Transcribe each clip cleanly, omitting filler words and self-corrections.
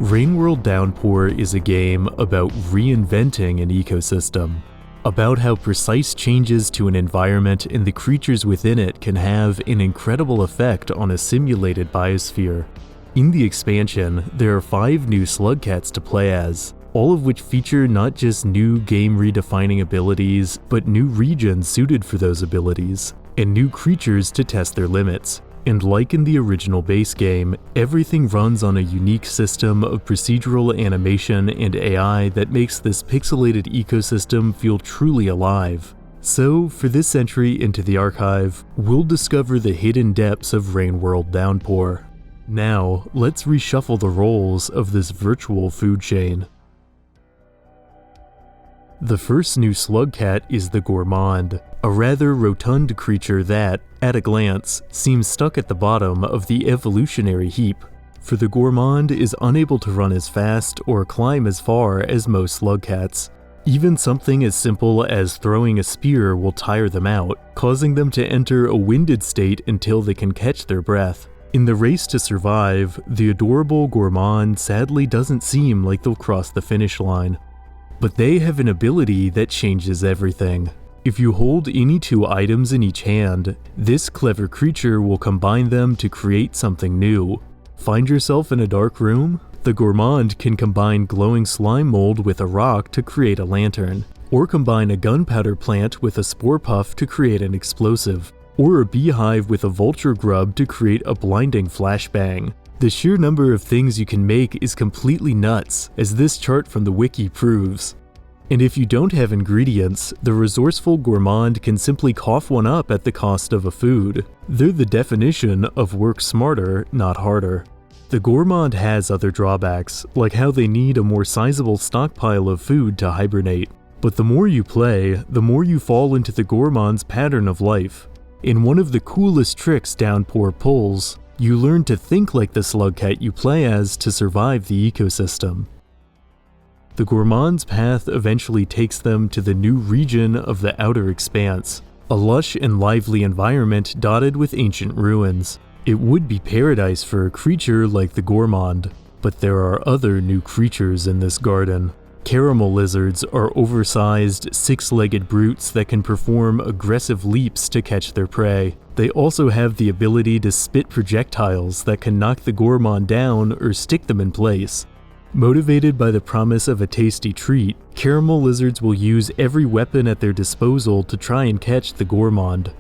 Rainworld Downpour is a game about reinventing an ecosystem, about how precise changes to an environment and the creatures within it can have an incredible effect on a simulated biosphere. In the expansion, there are 5 new Slugcats to play as, all of which feature not just new game-redefining abilities, but new regions suited for those abilities, and new creatures to test their limits. And like in the original base game, everything runs on a unique system of procedural animation and AI that makes this pixelated ecosystem feel truly alive. So, for this entry into the archive, we'll discover the hidden depths of Rainworld Downpour. Now, let's reshuffle the roles of this virtual food chain. The first new Slugcat is the Gourmand, a rather rotund creature that, at a glance, seems stuck at the bottom of the evolutionary heap, for the Gourmand is unable to run as fast or climb as far as most Slugcats. Even something as simple as throwing a spear will tire them out, causing them to enter a winded state until they can catch their breath. In the race to survive, the adorable Gourmand sadly doesn't seem like they'll cross the finish line. But they have an ability that changes everything. If you hold any 2 items in each hand, this clever creature will combine them to create something new. Find yourself in a dark room? The Gourmand can combine glowing slime mold with a rock to create a lantern, or combine a gunpowder plant with a spore puff to create an explosive, or a beehive with a vulture grub to create a blinding flashbang. The sheer number of things you can make is completely nuts, as this chart from the wiki proves. And if you don't have ingredients, the resourceful Gourmand can simply cough one up at the cost of a food. They're the definition of work smarter, not harder. The Gourmand has other drawbacks, like how they need a more sizable stockpile of food to hibernate. But the more you play, the more you fall into the Gourmand's pattern of life. In one of the coolest tricks Downpour pulls, you learn to think like the Slugcat you play as to survive the ecosystem. The Gourmand's path eventually takes them to the new region of the Outer Expanse, a lush and lively environment dotted with ancient ruins. It would be paradise for a creature like the Gourmand, but there are other new creatures in this garden. Caramel lizards are oversized, 6-legged brutes that can perform aggressive leaps to catch their prey. They also have the ability to spit projectiles that can knock the Gourmand down or stick them in place. Motivated by the promise of a tasty treat, caramel lizards will use every weapon at their disposal to try and catch the Gourmand.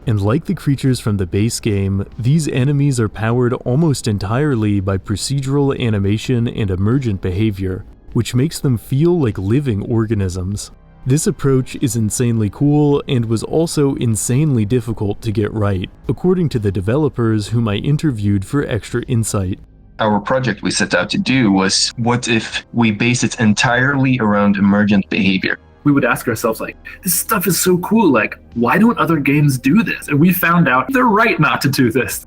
And like the creatures from the base game, these enemies are powered almost entirely by procedural animation and emergent behavior, which makes them feel like living organisms. This approach is insanely cool and was also insanely difficult to get right, according to the developers whom I interviewed for extra insight. Our project we set out to do was, what if we base it entirely around emergent behavior? We would ask ourselves, like, this stuff is so cool, like, why don't other games do this? And we found out they're right not to do this.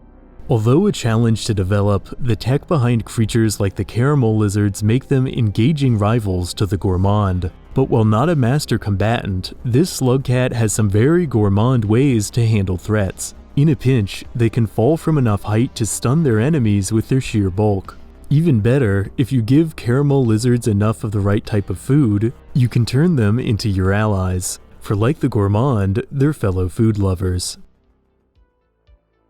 Although a challenge to develop, the tech behind creatures like the caramel lizards make them engaging rivals to the Gourmand. But while not a master combatant, this Slugcat has some very Gourmand ways to handle threats. In a pinch, they can fall from enough height to stun their enemies with their sheer bulk. Even better, if you give caramel lizards enough of the right type of food, you can turn them into your allies, for like the Gourmand, they're fellow food lovers.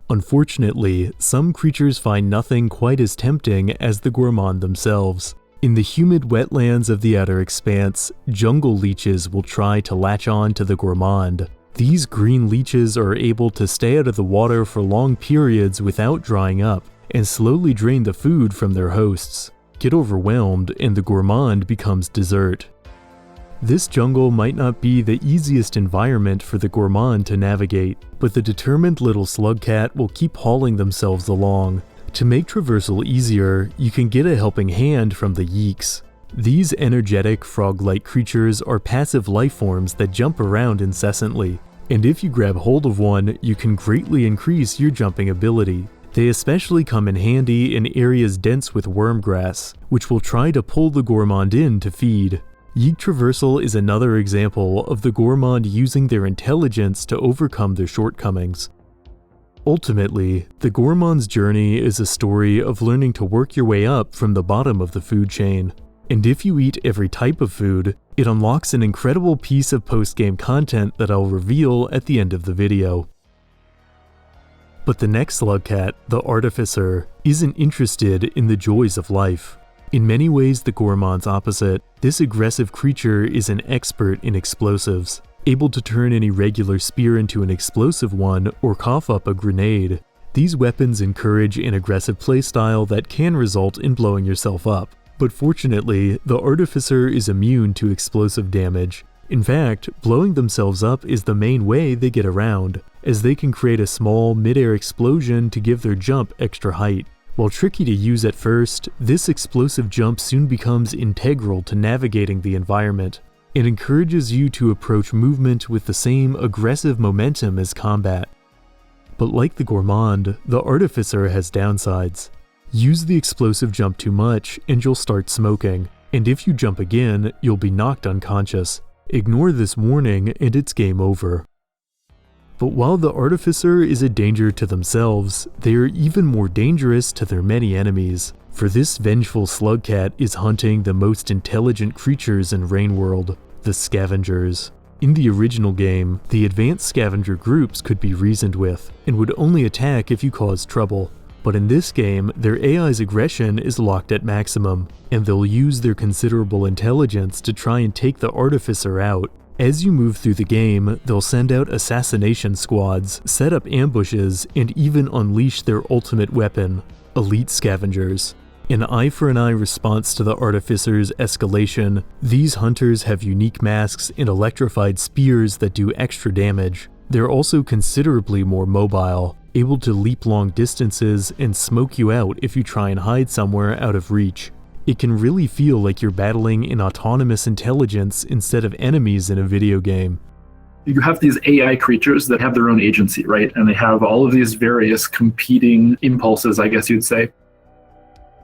Unfortunately, some creatures find nothing quite as tempting as the Gourmand themselves. In the humid wetlands of the Outer Expanse, jungle leeches will try to latch on to the Gourmand. These green leeches are able to stay out of the water for long periods without drying up, and slowly drain the food from their hosts. Get overwhelmed, and the Gourmand becomes dessert. This jungle might not be the easiest environment for the Gourmand to navigate, but the determined little Slugcat will keep hauling themselves along. To make traversal easier, you can get a helping hand from the yeeks. These energetic, frog-like creatures are passive life forms that jump around incessantly, and if you grab hold of one, you can greatly increase your jumping ability. They especially come in handy in areas dense with wormgrass, which will try to pull the Gourmand in to feed. Yeek traversal is another example of the Gourmand using their intelligence to overcome their shortcomings. Ultimately, the Gourmand's journey is a story of learning to work your way up from the bottom of the food chain. And if you eat every type of food, it unlocks an incredible piece of post-game content that I'll reveal at the end of the video. But the next Slugcat, the Artificer, isn't interested in the joys of life. In many ways the Gourmand's opposite, this aggressive creature is an expert in explosives, able to turn any regular spear into an explosive one or cough up a grenade. These weapons encourage an aggressive playstyle that can result in blowing yourself up. But fortunately, the Artificer is immune to explosive damage. In fact, blowing themselves up is the main way they get around, as they can create a small mid-air explosion to give their jump extra height. While tricky to use at first, this explosive jump soon becomes integral to navigating the environment. It encourages you to approach movement with the same aggressive momentum as combat. But like the Gourmand, the Artificer has downsides. Use the explosive jump too much and you'll start smoking, and if you jump again, you'll be knocked unconscious. Ignore this warning and it's game over. But while the Artificer is a danger to themselves, they are even more dangerous to their many enemies, for this vengeful Slugcat is hunting the most intelligent creatures in Rainworld, the Scavengers. In the original game, the advanced scavenger groups could be reasoned with, and would only attack if you caused trouble. But in this game, their AI's aggression is locked at maximum, and they'll use their considerable intelligence to try and take the Artificer out. As you move through the game, they'll send out assassination squads, set up ambushes, and even unleash their ultimate weapon, elite scavengers. An eye-for-an-eye response to the Artificer's escalation, these hunters have unique masks and electrified spears that do extra damage. They're also considerably more mobile, able to leap long distances and smoke you out if you try and hide somewhere out of reach. It can really feel like you're battling an autonomous intelligence instead of enemies in a video game. You have these AI creatures that have their own agency, right? And they have all of these various competing impulses, I guess you'd say.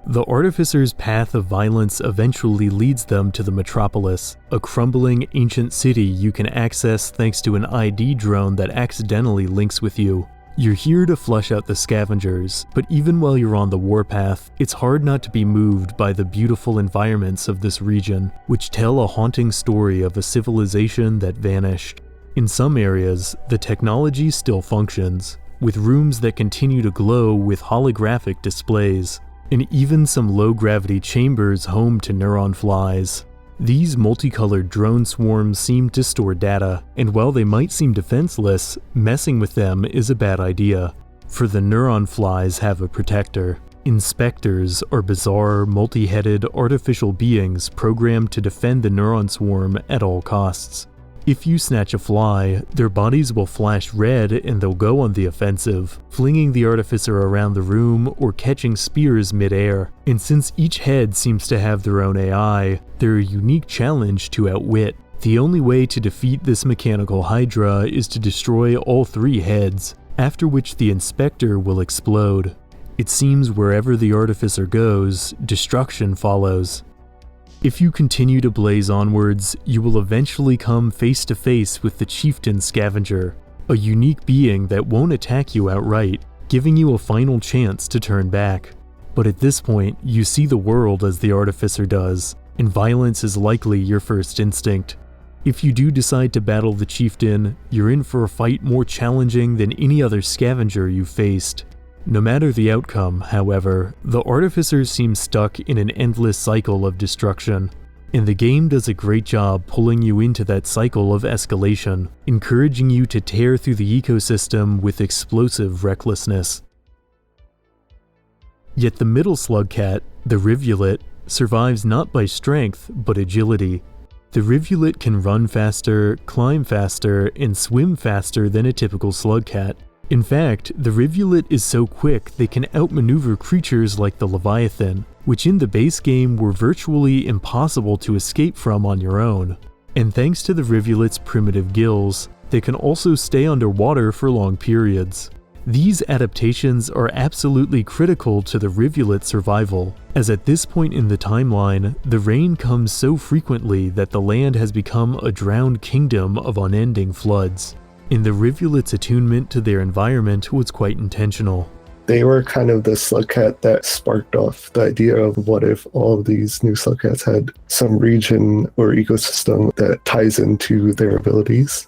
The Artificer's path of violence eventually leads them to the Metropolis, a crumbling ancient city you can access thanks to an ID drone that accidentally links with you. You're here to flush out the scavengers, but even while you're on the warpath, it's hard not to be moved by the beautiful environments of this region, which tell a haunting story of a civilization that vanished. In some areas, the technology still functions, with rooms that continue to glow with holographic displays, and even some low-gravity chambers home to neuron flies. These multicolored drone swarms seem to store data, and while they might seem defenseless, messing with them is a bad idea, for the neuron flies have a protector. Inspectors are bizarre, multi-headed artificial beings programmed to defend the neuron swarm at all costs. If you snatch a fly, their bodies will flash red and they'll go on the offensive, flinging the Artificer around the room or catching spears mid-air. And since each head seems to have their own AI, they're a unique challenge to outwit. The only way to defeat this mechanical hydra is to destroy all three heads, after which the Inspector will explode. It seems wherever the Artificer goes, destruction follows. If you continue to blaze onwards, you will eventually come face to face with the Chieftain Scavenger, a unique being that won't attack you outright, giving you a final chance to turn back. But at this point, you see the world as the Artificer does, and violence is likely your first instinct. If you do decide to battle the Chieftain, you're in for a fight more challenging than any other scavenger you've faced. No matter the outcome, however, the Artificer seems stuck in an endless cycle of destruction, and the game does a great job pulling you into that cycle of escalation, encouraging you to tear through the ecosystem with explosive recklessness. Yet the middle Slugcat, the Rivulet, survives not by strength, but agility. The Rivulet can run faster, climb faster, and swim faster than a typical Slugcat. In fact, the Rivulet is so quick they can outmaneuver creatures like the Leviathan, which in the base game were virtually impossible to escape from on your own. And thanks to the Rivulet's primitive gills, they can also stay underwater for long periods. These adaptations are absolutely critical to the Rivulet's survival, as at this point in the timeline, the rain comes so frequently that the land has become a drowned kingdom of unending floods. and the Rivulet's attunement to their environment was quite intentional. They were kind of the Slugcat that sparked off the idea of what if all of these new Slugcats had some region or ecosystem that ties into their abilities.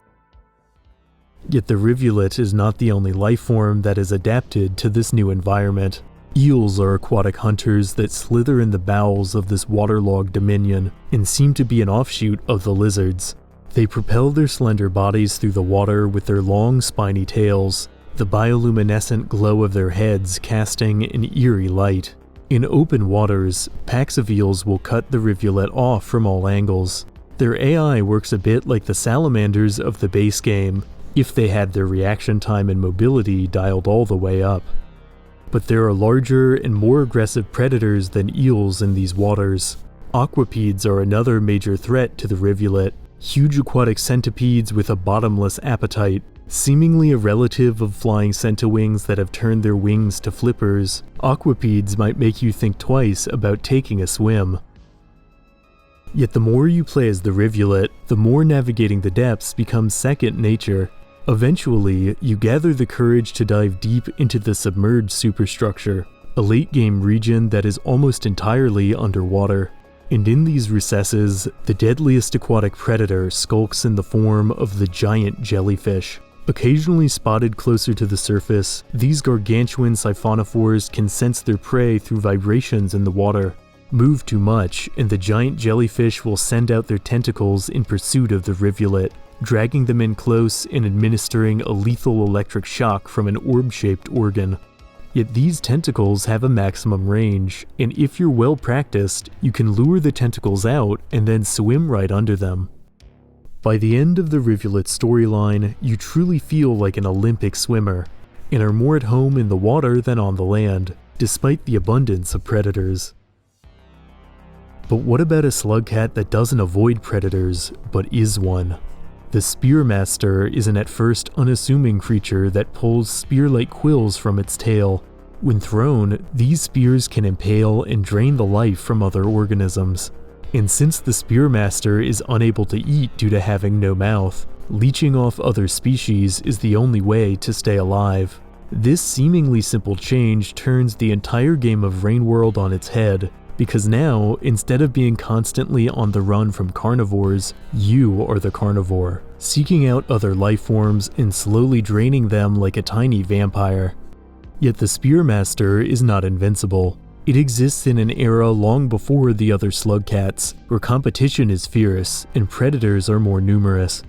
Yet the Rivulet is not the only life form that is adapted to this new environment. Eels are aquatic hunters that slither in the bowels of this waterlogged dominion and seem to be an offshoot of the lizards. They propel their slender bodies through the water with their long spiny tails, the bioluminescent glow of their heads casting an eerie light. In open waters, packs of eels will cut the Rivulet off from all angles. Their AI works a bit like the salamanders of the base game, if they had their reaction time and mobility dialed all the way up. But there are larger and more aggressive predators than eels in these waters. Aquapedes are another major threat to the Rivulet, huge aquatic centipedes with a bottomless appetite. Seemingly a relative of flying centowings that have turned their wings to flippers, aquapedes might make you think twice about taking a swim. Yet the more you play as the Rivulet, the more navigating the depths becomes second nature. Eventually, you gather the courage to dive deep into the submerged superstructure, a late-game region that is almost entirely underwater. And in these recesses, the deadliest aquatic predator skulks in the form of the giant jellyfish. Occasionally spotted closer to the surface, these gargantuan siphonophores can sense their prey through vibrations in the water. Move too much, and the giant jellyfish will send out their tentacles in pursuit of the Rivulet, dragging them in close and administering a lethal electric shock from an orb-shaped organ. Yet these tentacles have a maximum range, and if you're well practiced, you can lure the tentacles out and then swim right under them. By the end of the Rivulet storyline, you truly feel like an Olympic swimmer, and are more at home in the water than on the land, despite the abundance of predators. But what about a Slugcat that doesn't avoid predators, but is one? The Spearmaster is an at first unassuming creature that pulls spear-like quills from its tail. When thrown, these spears can impale and drain the life from other organisms. And since the Spearmaster is unable to eat due to having no mouth, leeching off other species is the only way to stay alive. This seemingly simple change turns the entire game of Rainworld on its head, because now, instead of being constantly on the run from carnivores, you are the carnivore, seeking out other life forms and slowly draining them like a tiny vampire. Yet the Spearmaster is not invincible. It exists in an era long before the other Slugcats, where competition is fierce and predators are more numerous.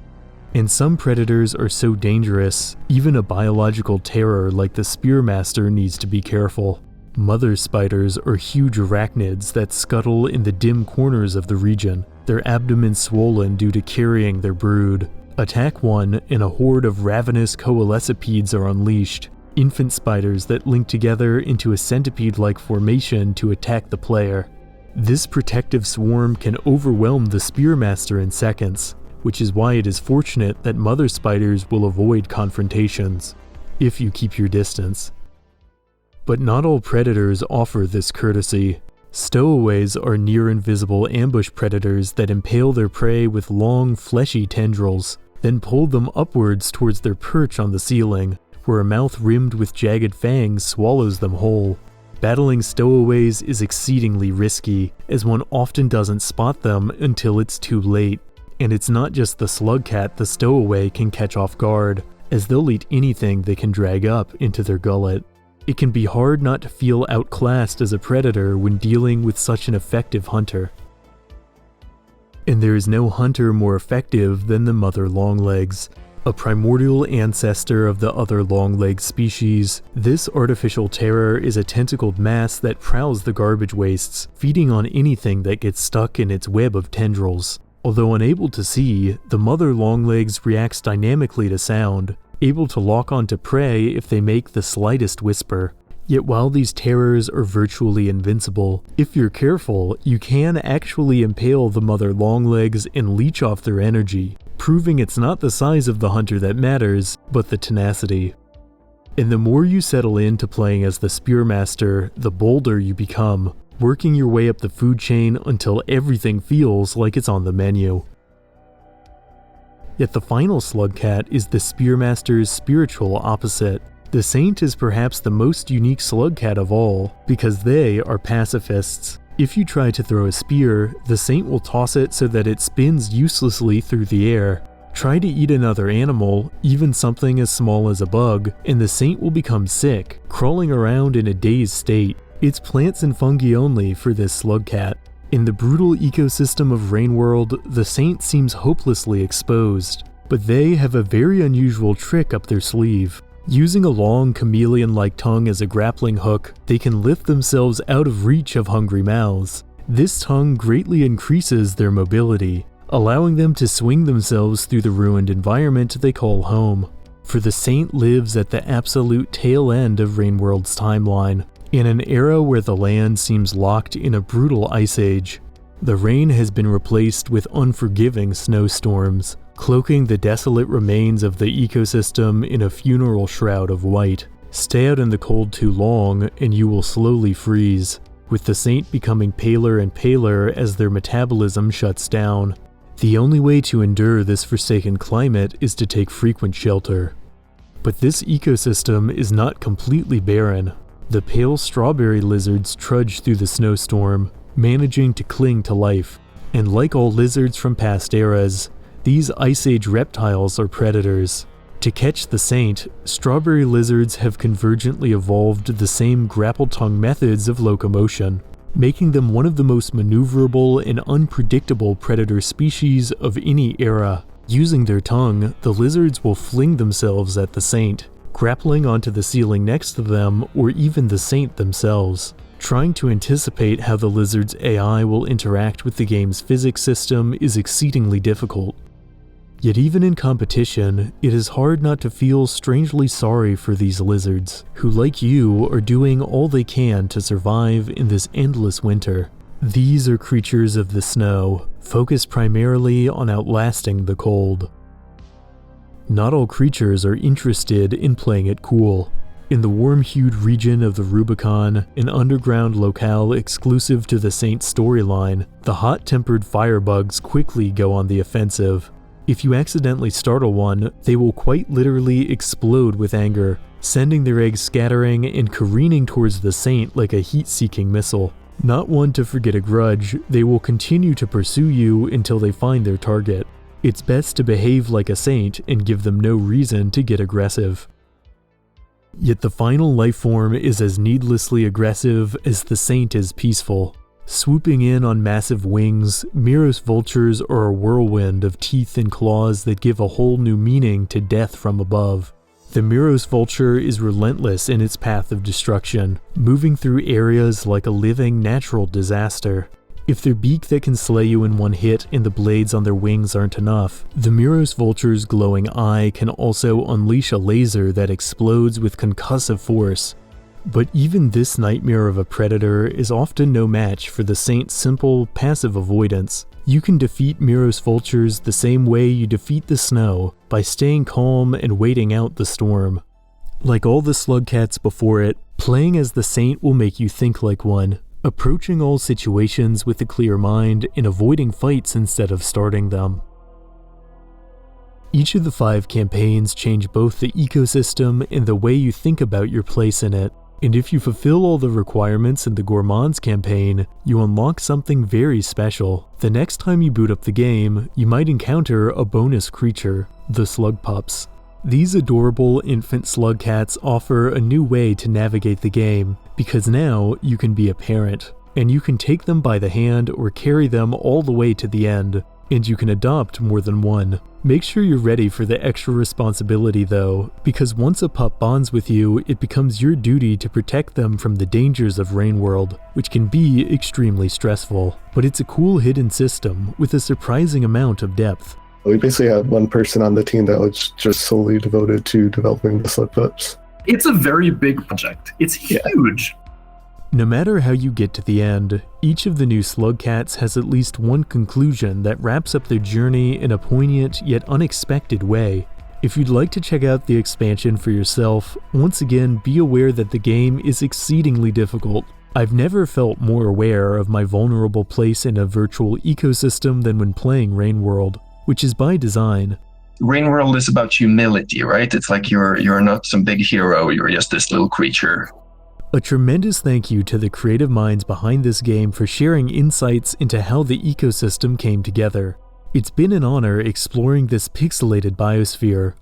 And some predators are so dangerous, even a biological terror like the Spearmaster needs to be careful. Mother spiders are huge arachnids that scuttle in the dim corners of the region, their abdomens swollen due to carrying their brood. Attack one, and a horde of ravenous coalescipedes are unleashed, infant spiders that link together into a centipede-like formation to attack the player. This protective swarm can overwhelm the Spearmaster in seconds, which is why it is fortunate that mother spiders will avoid confrontations, if you keep your distance. But not all predators offer this courtesy. Stowaways are near-invisible ambush predators that impale their prey with long, fleshy tendrils, then pull them upwards towards their perch on the ceiling, where a mouth rimmed with jagged fangs swallows them whole. Battling stowaways is exceedingly risky, as one often doesn't spot them until it's too late. And it's not just the Slugcat the stowaway can catch off guard, as they'll eat anything they can drag up into their gullet. It can be hard not to feel outclassed as a predator when dealing with such an effective hunter. And there is no hunter more effective than the mother longlegs. A primordial ancestor of the other long-legged species, this artificial terror is a tentacled mass that prowls the garbage wastes, feeding on anything that gets stuck in its web of tendrils. Although unable to see, the mother longlegs reacts dynamically to sound, able to lock onto prey if they make the slightest whisper. Yet while these terrors are virtually invincible, if you're careful, you can actually impale the mother longlegs and leech off their energy, proving it's not the size of the hunter that matters, but the tenacity. And the more you settle into playing as the Spearmaster, the bolder you become, working your way up the food chain until everything feels like it's on the menu. Yet the final Slugcat is the Spearmaster's spiritual opposite. The Saint is perhaps the most unique Slugcat of all, because they are pacifists. If you try to throw a spear, the Saint will toss it so that it spins uselessly through the air. Try to eat another animal, even something as small as a bug, and the Saint will become sick, crawling around in a dazed state. It's plants and fungi only for this Slugcat. In the brutal ecosystem of Rainworld, the Saint seems hopelessly exposed, but they have a very unusual trick up their sleeve. Using a long chameleon-like tongue as a grappling hook, they can lift themselves out of reach of hungry mouths. This tongue greatly increases their mobility, allowing them to swing themselves through the ruined environment they call home. For the Saint lives at the absolute tail end of Rainworld's timeline, in an era where the land seems locked in a brutal ice age. The rain has been replaced with unforgiving snowstorms, cloaking the desolate remains of the ecosystem in a funeral shroud of white. Stay out in the cold too long and you will slowly freeze, with the Saint becoming paler and paler as their metabolism shuts down. The only way to endure this forsaken climate is to take frequent shelter. But this ecosystem is not completely barren. The pale strawberry lizards trudge through the snowstorm, managing to cling to life. And like all lizards from past eras, these Ice Age reptiles are predators. To catch the Saint, strawberry lizards have convergently evolved the same grapple-tongue methods of locomotion, making them one of the most maneuverable and unpredictable predator species of any era. Using their tongue, the lizards will fling themselves at the Saint, grappling onto the ceiling next to them or even the Saint themselves. Trying to anticipate how the lizard's AI will interact with the game's physics system is exceedingly difficult. Yet even in competition, it is hard not to feel strangely sorry for these lizards, who like you are doing all they can to survive in this endless winter. These are creatures of the snow, focused primarily on outlasting the cold. Not all creatures are interested in playing it cool. In the warm-hued region of the Rubicon, an underground locale exclusive to the Saint storyline, the hot-tempered firebugs quickly go on the offensive. If you accidentally startle one, they will quite literally explode with anger, sending their eggs scattering and careening towards the Saint like a heat-seeking missile. Not one to forget a grudge, they will continue to pursue you until they find their target. It's best to behave like a Saint and give them no reason to get aggressive. Yet the final lifeform is as needlessly aggressive as the Saint is peaceful. Swooping in on massive wings, Miros vultures are a whirlwind of teeth and claws that give a whole new meaning to death from above. The Miros vulture is relentless in its path of destruction, moving through areas like a living natural disaster. If their beak that can slay you in one hit and the blades on their wings aren't enough, the Miros vulture's glowing eye can also unleash a laser that explodes with concussive force. But even this nightmare of a predator is often no match for the Saint's simple, passive avoidance. You can defeat Miros vultures the same way you defeat the snow, by staying calm and waiting out the storm. Like all the Slugcats before it, playing as the Saint will make you think like one, approaching all situations with a clear mind and avoiding fights instead of starting them. Each of the 5 campaigns change both the ecosystem and the way you think about your place in it. And if you fulfill all the requirements in the Gourmand's campaign, you unlock something very special. The next time you boot up the game, you might encounter a bonus creature, the Slug Pups. These adorable infant Slugcats offer a new way to navigate the game, because now you can be a parent, and you can take them by the hand or carry them all the way to the end, and you can adopt more than one. Make sure you're ready for the extra responsibility though, because once a pup bonds with you, it becomes your duty to protect them from the dangers of Rainworld, which can be extremely stressful. But it's a cool hidden system with a surprising amount of depth. We basically have one person on the team that was just solely devoted to developing the Slug Pups. It's a very big project. It's huge. No matter how you get to the end, each of the new Slugcats has at least one conclusion that wraps up their journey in a poignant yet unexpected way. If you'd like to check out the expansion for yourself, once again be aware that the game is exceedingly difficult. I've never felt more aware of my vulnerable place in a virtual ecosystem than when playing Rainworld, which is by design. Rainworld is about humility, right? It's like you're not some big hero, you're just this little creature. A tremendous thank you to the creative minds behind this game for sharing insights into how the ecosystem came together. It's been an honor exploring this pixelated biosphere.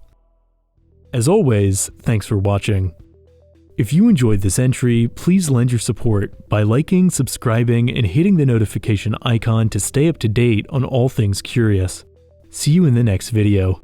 As always, thanks for watching. If you enjoyed this entry, please lend your support by liking, subscribing, and hitting the notification icon to stay up to date on all things curious. See you in the next video.